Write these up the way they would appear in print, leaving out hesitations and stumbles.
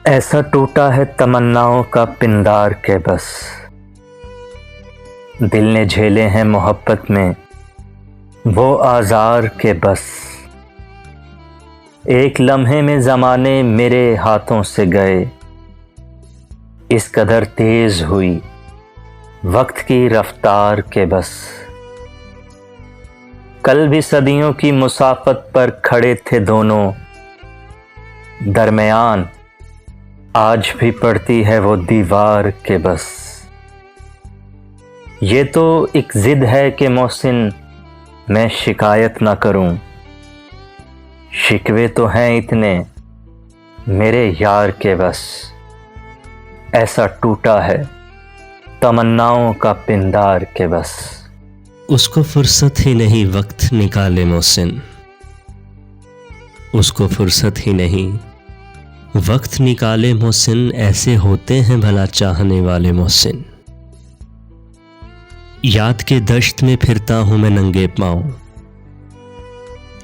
ऐसा टूटा है तमन्नाओं का पिंडार के बस। दिल ने झेले हैं मोहब्बत में वो आज़ार के बस। एक लम्हे में ज़माने मेरे हाथों से गए, इस कदर तेज हुई वक्त की रफ्तार के बस। कल भी सदियों की मुसाफत पर खड़े थे दोनों, दरमियान आज भी पड़ती है वो दीवार के बस। ये तो एक जिद है कि मोहसिन मैं शिकायत ना करूं, शिकवे तो हैं इतने मेरे यार के बस। ऐसा टूटा है तमन्नाओं का पिंडार के बस। उसको फुर्सत ही नहीं वक्त निकाले मोहसिन, उसको फुर्सत ही नहीं वक्त निकाले मोहसिन। ऐसे होते हैं भला चाहने वाले मोहसिन। याद के दश्त में फिरता हूं मैं नंगे पांव,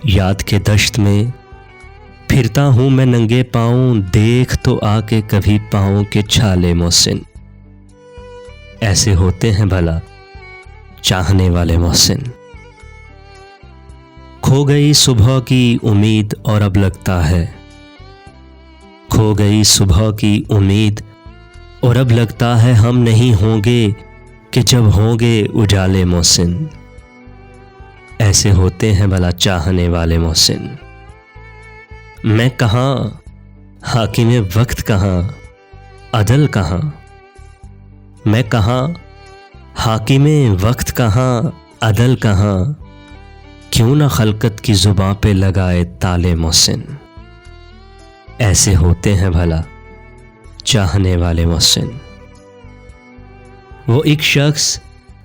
याद के दश्त में फिरता हूं मैं नंगे पांव। देख तो आके कभी पांव के छाले मोहसिन। ऐसे होते हैं भला चाहने वाले मोहसिन। खो गई सुबह की उम्मीद और अब लगता है, खो गई सुबह की उम्मीद और अब लगता है हम नहीं होंगे कि जब होंगे उजाले मोहसिन। ऐसे होते हैं भला चाहने वाले मोहसिन। मैं कहाँ हाकिम वक्त कहाँ अदल कहाँ, मैं कहाँ हाकिम वक्त कहाँ अदल कहाँ। क्यों ना खलकत की जुबां पे लगाए ताले मोहसिन। ऐसे होते हैं भला चाहने वाले मोहसिन। वो एक शख्स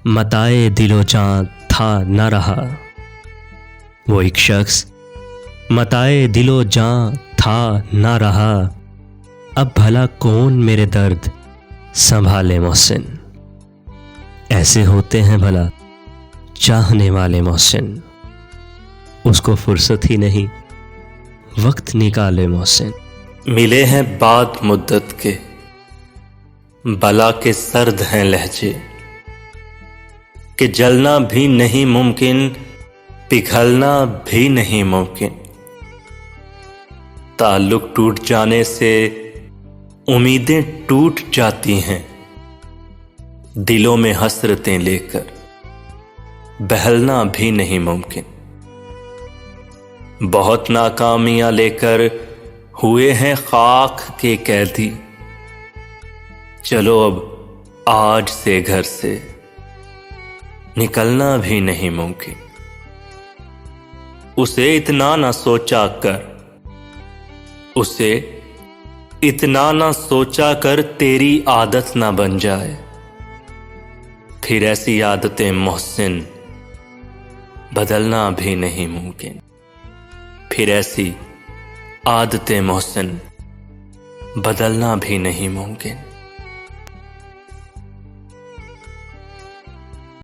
मताए दिलो जान था न रहा, वो एक शख्स मताए दिलो जान था न रहा। अब भला कौन मेरे दर्द संभाले मोहसिन। ऐसे होते हैं भला चाहने वाले मोहसिन। उसको फुर्सत ही नहीं वक्त निकाले मोहसिन। मिले हैं बाद मुद्दत के बला के सर्द हैं लहजे, कि जलना भी नहीं मुमकिन पिघलना भी नहीं मुमकिन। ताल्लुक टूट जाने से उम्मीदें टूट जाती हैं, दिलों में हसरतें लेकर बहलना भी नहीं मुमकिन। बहुत नाकामियां लेकर हुए हैं खाक के कैदी, चलो अब आज से घर से निकलना भी नहीं मुमकिन। उसे इतना ना सोचा कर, उसे इतना ना सोचा कर तेरी आदत ना बन जाए। फिर ऐसी आदतें मोहसिन बदलना भी नहीं मुमकिन। फिर ऐसी आदतें मोहसिन बदलना भी नहीं मुमकिन।